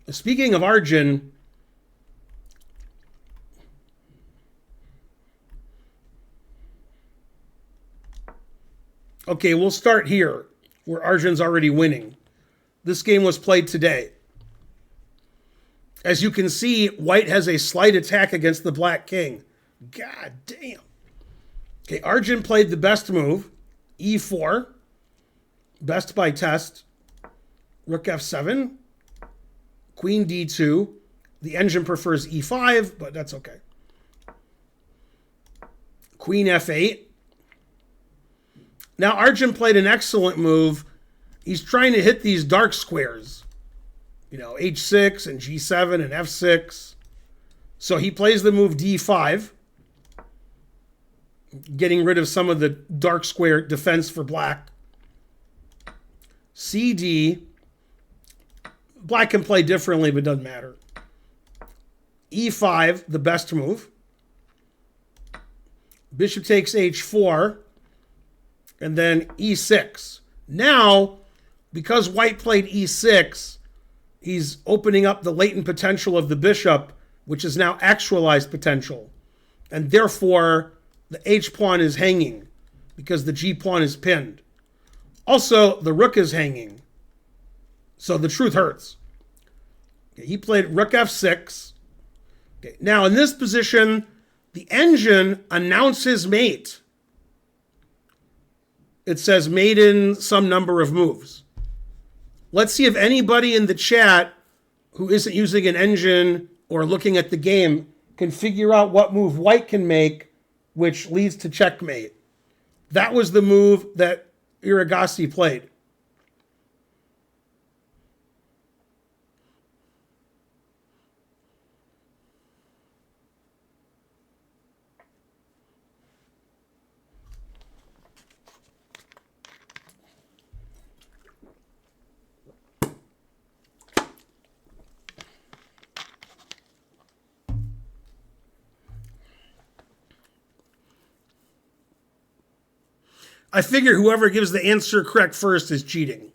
Speaking of Arjun, okay, we'll start here, where Arjun's already winning. This game was played today. As you can see, white has a slight attack against the black king. God damn. Okay, Arjun played the best move, e4, best by test, rook f7, queen d2. The engine prefers e5, but that's okay. Queen f8. Now Arjun played an excellent move. He's trying to hit these dark squares. You know, h6 and g7 and f6. So he plays the move d5, getting rid of some of the dark square defense for black. cd. Black can play differently, but it doesn't matter. e5, the best move. Bishop takes h4, and then e6. Now, because white played e6, he's opening up the latent potential of the bishop, which is now actualized potential. And therefore, the h-pawn is hanging because the g-pawn is pinned. Also, the rook is hanging. So the truth hurts. Okay, he played rook f6. Okay, now, in this position, the engine announces mate. It says mate in some number of moves. Let's see if anybody in the chat who isn't using an engine or looking at the game can figure out what move white can make, which leads to checkmate. That was the move that Erigaisi played. I figure whoever gives the answer correct first is cheating.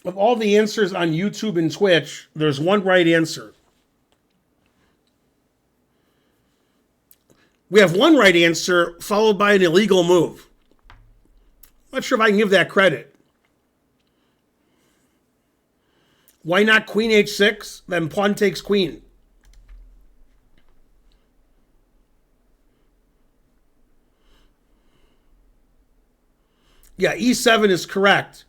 Of all the answers on YouTube and Twitch, there's one right answer. We have one right answer followed by an illegal move. I'm not sure if I can give that credit. Why not queen h6? Then pawn takes queen. Yeah, e7 is correct.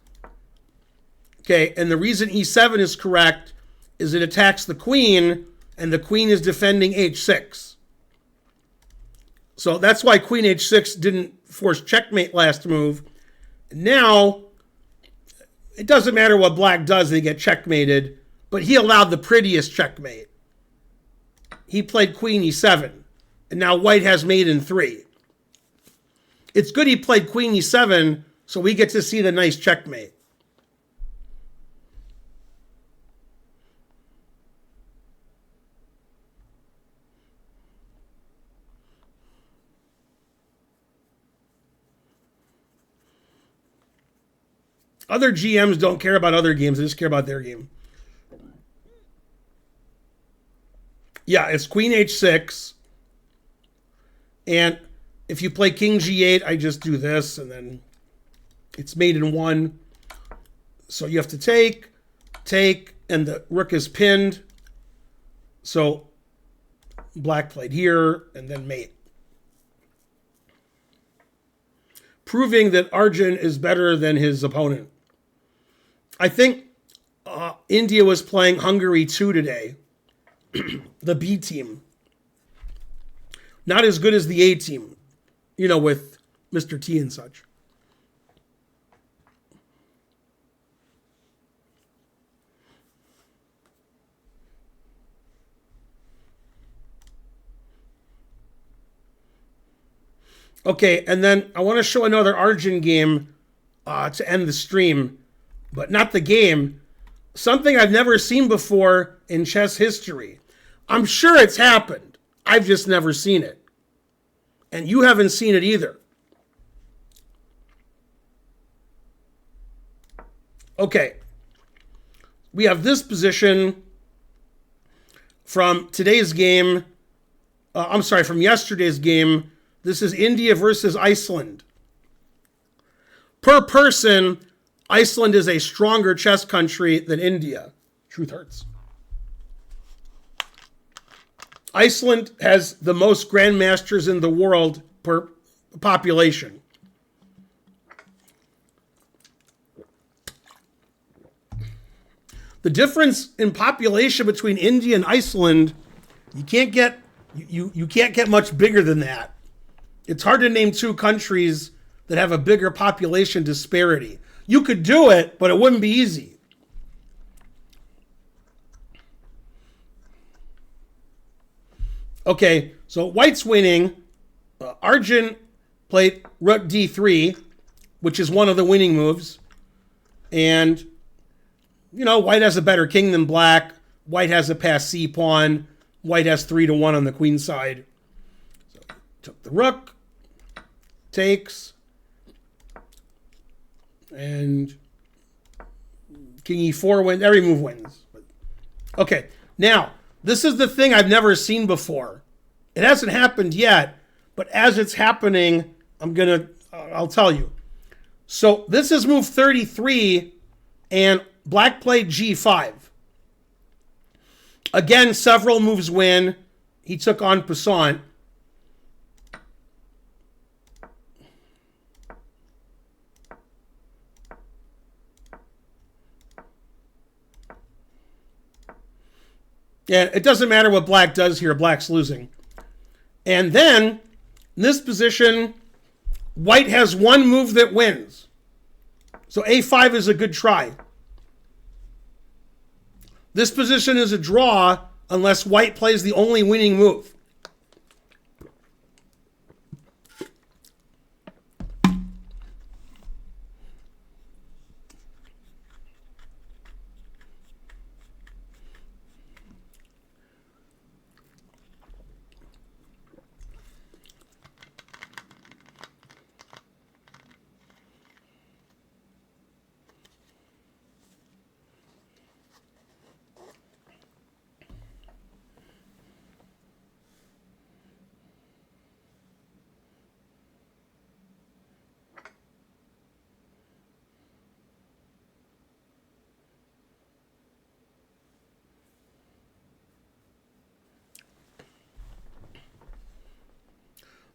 Okay, and the reason e7 is correct is it attacks the queen, and the queen is defending h6. So that's why queen h6 didn't force checkmate last move. Now, it doesn't matter what black does, they get checkmated, but he allowed the prettiest checkmate. He played queen e7, and now white has mate in 3. It's good he played queen e7, so we get to see the nice checkmate. Other GMs don't care about other games. They just care about their game. Yeah, it's queen h6. And if you play king g8, I just do this, and then it's mate in 1. So you have to take, and the rook is pinned. So black played here, and then mate. Proving that Arjun is better than his opponent. I think India was playing Hungary 2 today. The B team. Not as good as the A team. You know, with Mr. T and such. Okay, and then I want to show another Arjun game to end the stream. But not the game. Something I've never seen before in chess history. I'm sure it's happened. I've just never seen it. And you haven't seen it either. Okay. We have this position from today's game. From yesterday's game. This is India versus Iceland. Per person, Iceland is a stronger chess country than India. Truth hurts. Iceland has the most grandmasters in the world per population. The difference in population between India and Iceland, you can't get much bigger than that. It's hard to name two countries that have a bigger population disparity. You could do it, but it wouldn't be easy. Okay, so White's winning. Arjun played rook d3, which is one of the winning moves. And, White has a better king than Black. White has a pass c pawn. White has 3-1 on the queen side. So took the rook, takes, and king e4 wins. Every move wins. Okay, now, this is the thing I've never seen before. It hasn't happened yet, but as it's happening, I'll tell you. So this is move 33, and Black played g5. Again, several moves win. He took on passant. Yeah, it doesn't matter what Black does here. Black's losing. And then, in this position, White has one move that wins. So a5 is a good try. This position is a draw unless White plays the only winning move.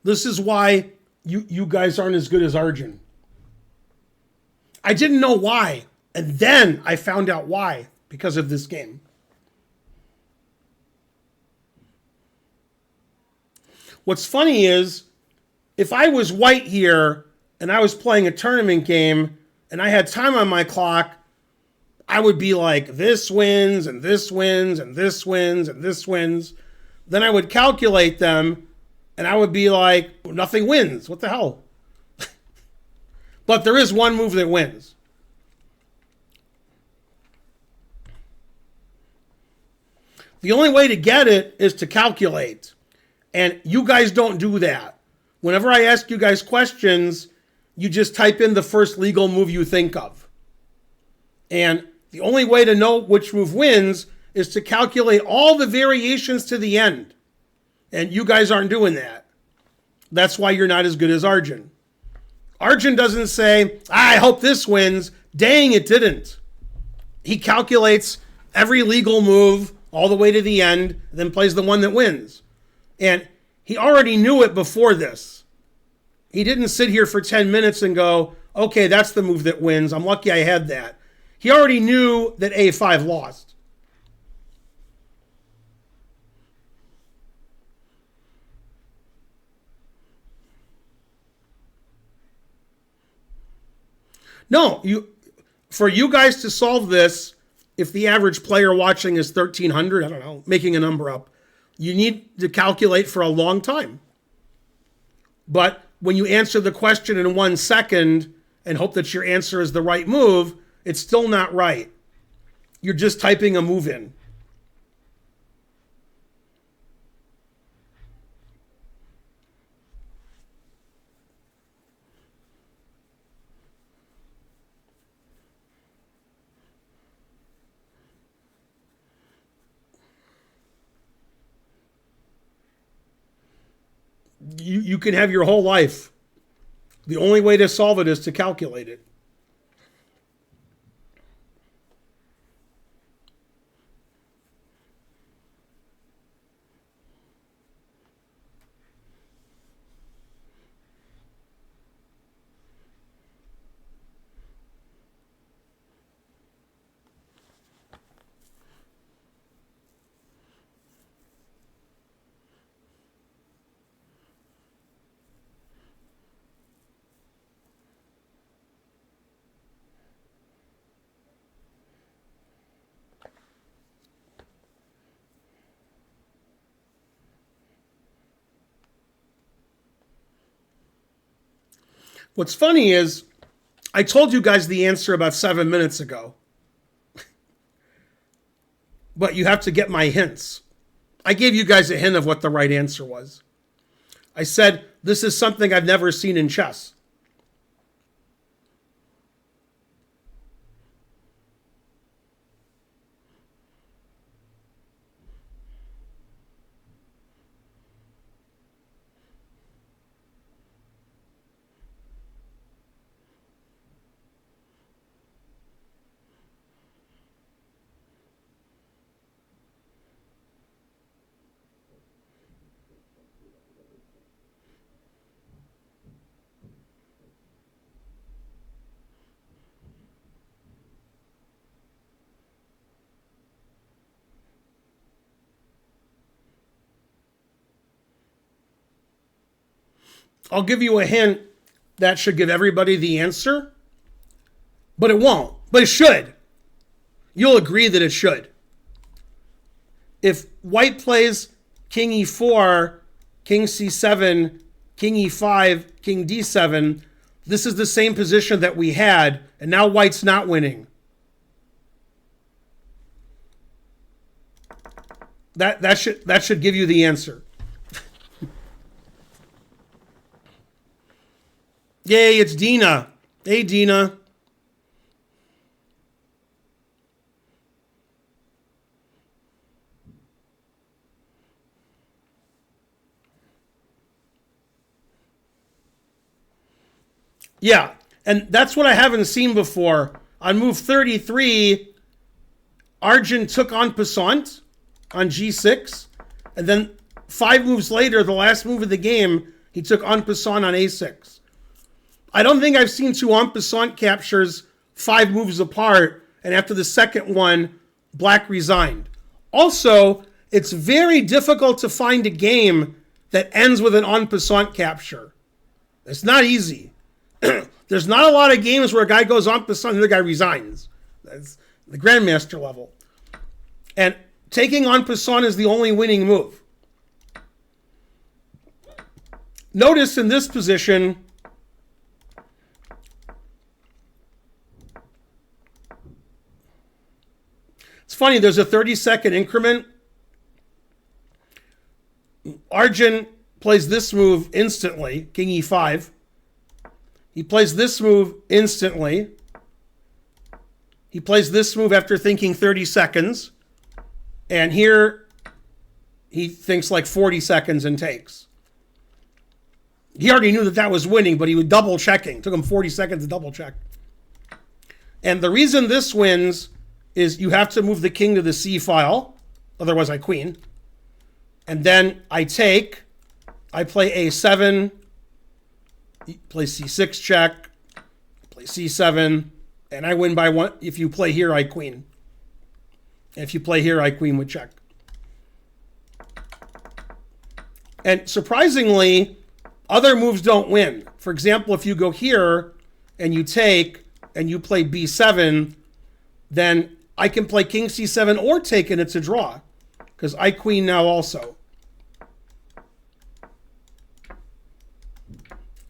This is why you guys aren't as good as Arjun. I didn't know why. And then I found out why because of this game. What's funny is, if I was White here and I was playing a tournament game and I had time on my clock, I would be like, this wins and this wins and this wins and this wins. Then I would calculate them and I would be like, nothing wins. What the hell? But there is one move that wins. The only way to get it is to calculate. And you guys don't do that. Whenever I ask you guys questions, you just type in the first legal move you think of. And the only way to know which move wins is to calculate all the variations to the end. And you guys aren't doing that. That's why you're not as good as Arjun. Arjun doesn't say, I hope this wins. Dang, it didn't. He calculates every legal move all the way to the end, then plays the one that wins. And he already knew it before this. He didn't sit here for 10 minutes and go, okay, that's the move that wins. I'm lucky I had that. He already knew that a5 lost. No, for you guys to solve this, if the average player watching is 1,300, I don't know, making a number up, you need to calculate for a long time. But when you answer the question in 1 second and hope that your answer is the right move, it's still not right. You're just typing a move in. you can have your whole life. The only way to solve it is to calculate it. What's funny is I told you guys the answer about 7 minutes ago. But you have to get my hints. I gave you guys a hint of what the right answer was. I said, this is something I've never seen in chess. I'll give you a hint that should give everybody the answer, but it won't. But it should. You'll agree that it should. If white plays king e4, king c7, king e5, king d7, this is the same position that we had, and now white's not winning. That should give you the answer. Yay, it's Dina. Hey, Dina. Yeah, and that's what I haven't seen before. On move 33, Arjun took en passant on g6, and then 5 moves later, the last move of the game, he took en passant on a6. I don't think I've seen 2 en passant captures 5 moves apart, and after the second one, black resigned. Also, it's very difficult to find a game that ends with an en passant capture. It's not easy. There's not a lot of games where a guy goes en passant and the guy resigns. That's the grandmaster level. And taking en passant is the only winning move. Notice in this position, it's funny, there's a 30-second increment. Arjun plays this move instantly, king e5. He plays this move instantly. He plays this move after thinking 30 seconds. And here, he thinks like 40 seconds and takes. He already knew that was winning, but he was double checking. It took him 40 seconds to double check. And the reason this wins is you have to move the king to the c file. Otherwise, I queen. And then I take. I play a7. Play c6 check. Play c7. And I win by 1. If you play here, I queen. And if you play here, I queen with check. And surprisingly, other moves don't win. For example, if you go here and you take and you play b7, then I can play king c7 or take and it's a draw. Because I queen now also.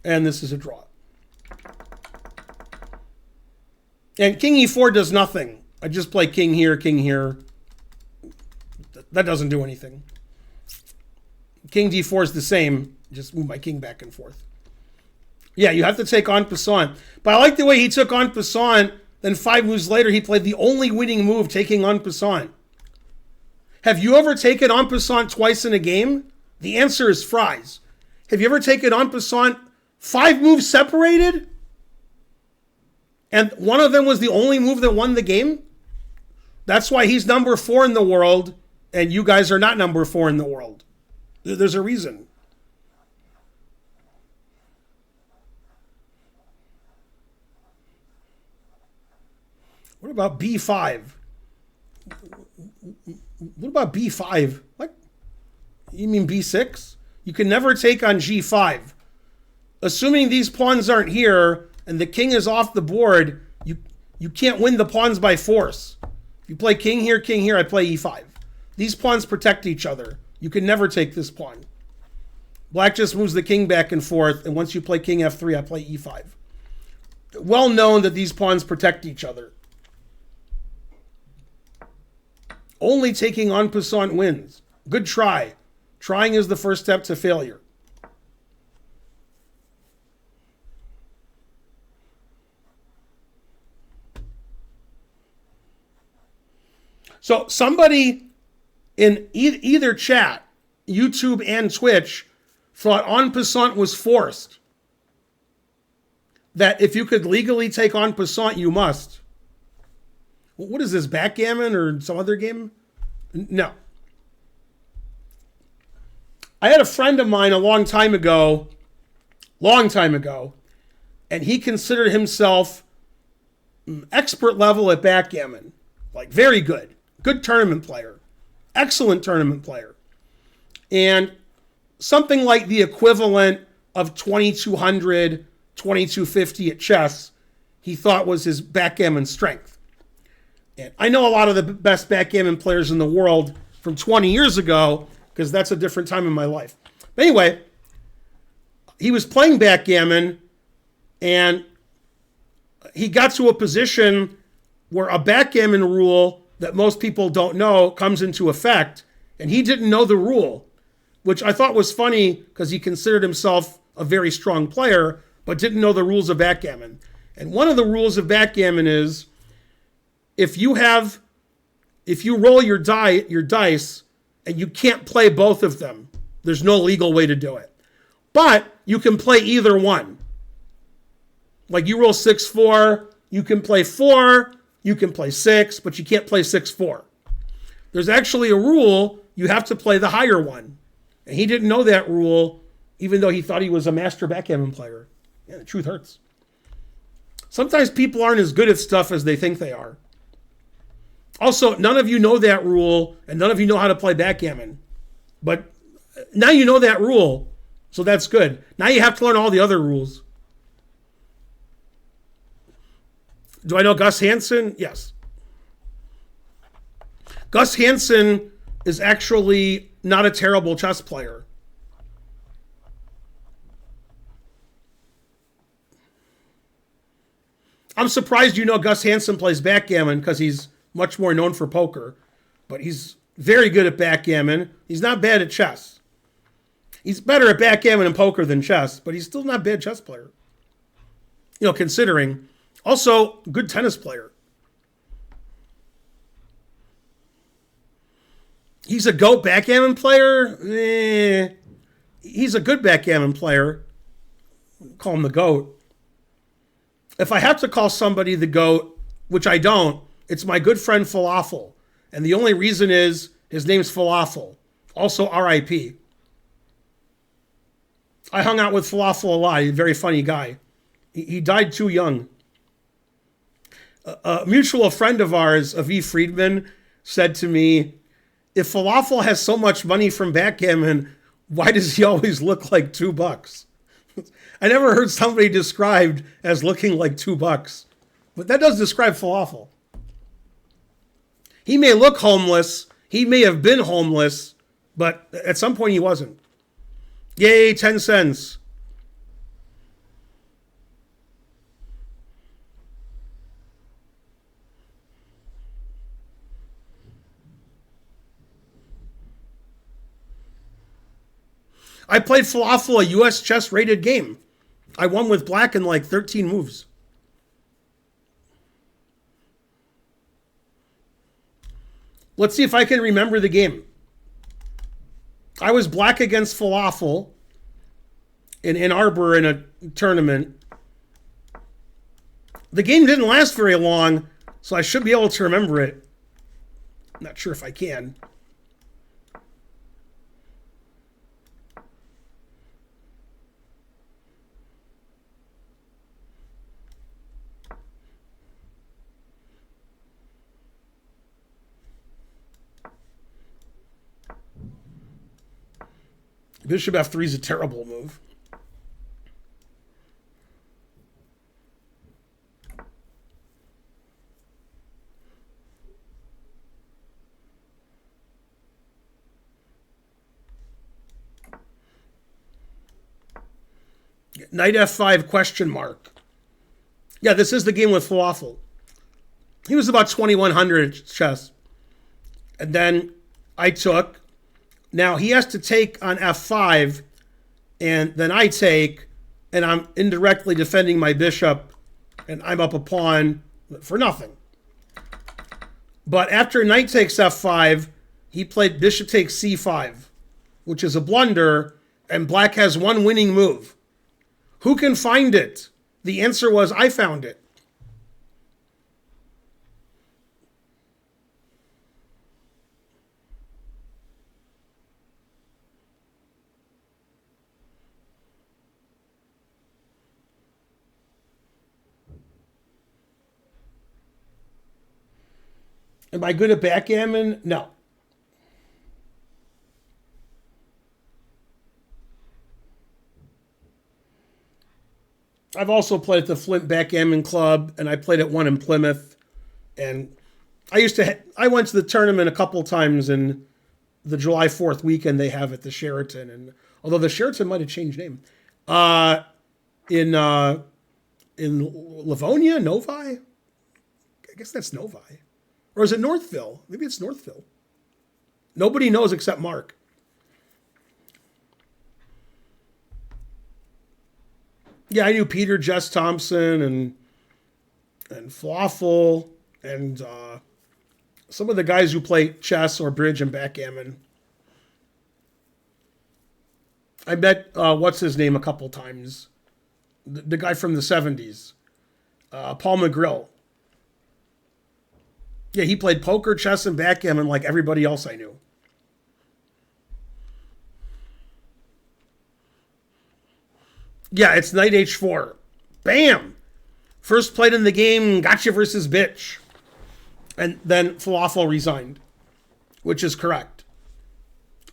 And this is a draw. And king e4 does nothing. I just play king here, king here. That doesn't do anything. King d4 is the same. Just move my king back and forth. Yeah, you have to take en passant. But I like the way he took en passant. Then 5 moves later, he played the only winning move, taking en passant. Have you ever taken en passant twice in a game? The answer is fries. Have you ever taken en passant 5 moves separated? And one of them was the only move that won the game? That's why he's number 4 in the world, and you guys are not number 4 in the world. There's a reason. What about B5? What about B5? What? You mean B6? You can never take on G5. Assuming these pawns aren't here and the king is off the board, you can't win the pawns by force. If you play king here, I play E5. These pawns protect each other. You can never take this pawn. Black just moves the king back and forth, and once you play king F3, I play E5. Well known that these pawns protect each other. Only taking en passant wins. Good try. Trying is the first step to failure. So somebody in either chat, YouTube and Twitch, thought en passant was forced. That if you could legally take en passant, you must. What is this, Backgammon or some other game? No. I had a friend of mine a long time ago, and he considered himself expert level at backgammon. Like, very good. Good tournament player. Excellent tournament player. And something like the equivalent of 2200, 2250 at chess, he thought was his backgammon strength. And I know a lot of the best backgammon players in the world from 20 years ago, because that's a different time in my life. But anyway, he was playing backgammon, and he got to a position where a backgammon rule that most people don't know comes into effect, and he didn't know the rule, which I thought was funny because he considered himself a very strong player, but didn't know the rules of backgammon. And one of the rules of backgammon is if you roll your dice and you can't play both of them, there's no legal way to do it. But you can play either one. Like you roll 6-4, you can play 4, you can play 6, but you can't play 6-4. There's actually a rule, you have to play the higher one. And he didn't know that rule, even though he thought he was a master backgammon player. Yeah, the truth hurts. Sometimes people aren't as good at stuff as they think they are. Also, none of you know that rule, and none of you know how to play backgammon. But now you know that rule, so that's good. Now you have to learn all the other rules. Do I know Gus Hansen? Yes. Gus Hansen is actually not a terrible chess player. I'm surprised you know Gus Hansen plays backgammon because he's much more known for poker. But he's very good at backgammon. He's not bad at chess. He's better at backgammon and poker than chess, but he's still not a bad chess player. You know, considering. Also, good tennis player. He's a GOAT backgammon player? He's a good backgammon player. Call him the GOAT. If I have to call somebody the GOAT, which I don't, it's my good friend Falafel. And the only reason is his name's Falafel. Also R.I.P. I hung out with Falafel a lot. He's a very funny guy. He died too young. A mutual friend of ours, Aviv Friedman, said to me, if Falafel has so much money from backgammon, why does he always look like $2? I never heard somebody described as looking like $2. But that does describe Falafel. He may look homeless. He may have been homeless. But at some point he wasn't. Yay, 10 cents. I played Falafel, a US chess rated game. I won with black in like 13 moves. Let's see if I can remember the game. I was black against Falafel, in Ann Arbor in a tournament. The game didn't last very long, so I should be able to remember it. Not sure if I can. Bishop f3 is a terrible move. Knight f5 question mark. Yeah, this is the game with Falafel. He was about 2100 at chess. And then I took. Now he has to take on f5, and then I take, and I'm indirectly defending my bishop, and I'm up a pawn for nothing. But after knight takes f5, he played bishop takes c5, which is a blunder, and black has one winning move. Who can find it? The answer was I found it. Am I good at backgammon? No. I've also played at the Flint Backgammon Club, and I played at one in Plymouth. And I went to the tournament a couple times in the July 4th weekend they have at the Sheraton. And although the Sheraton might have changed name, in Livonia, Novi. I guess that's Novi. Or is it Northville? Maybe it's Northville. Nobody knows except Mark. Yeah, I knew Peter, Jess Thompson, and Falafel, and some of the guys who play chess or bridge and backgammon. I met, what's his name, a couple times. The guy from the 70s. Paul McGrill. Yeah, he played poker, chess, and backgammon like everybody else I knew. Yeah, it's knight h4. Bam! First played in the game, gotcha versus bitch. And then Falafel resigned, which is correct.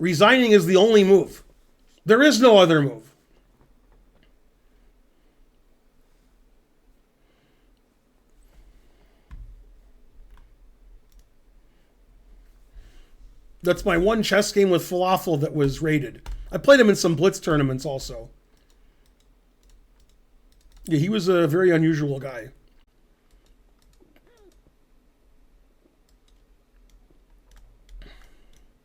Resigning is the only move. There is no other move. That's my one chess game with Falafel that was rated. I played him in some blitz tournaments also. Yeah, he was a very unusual guy.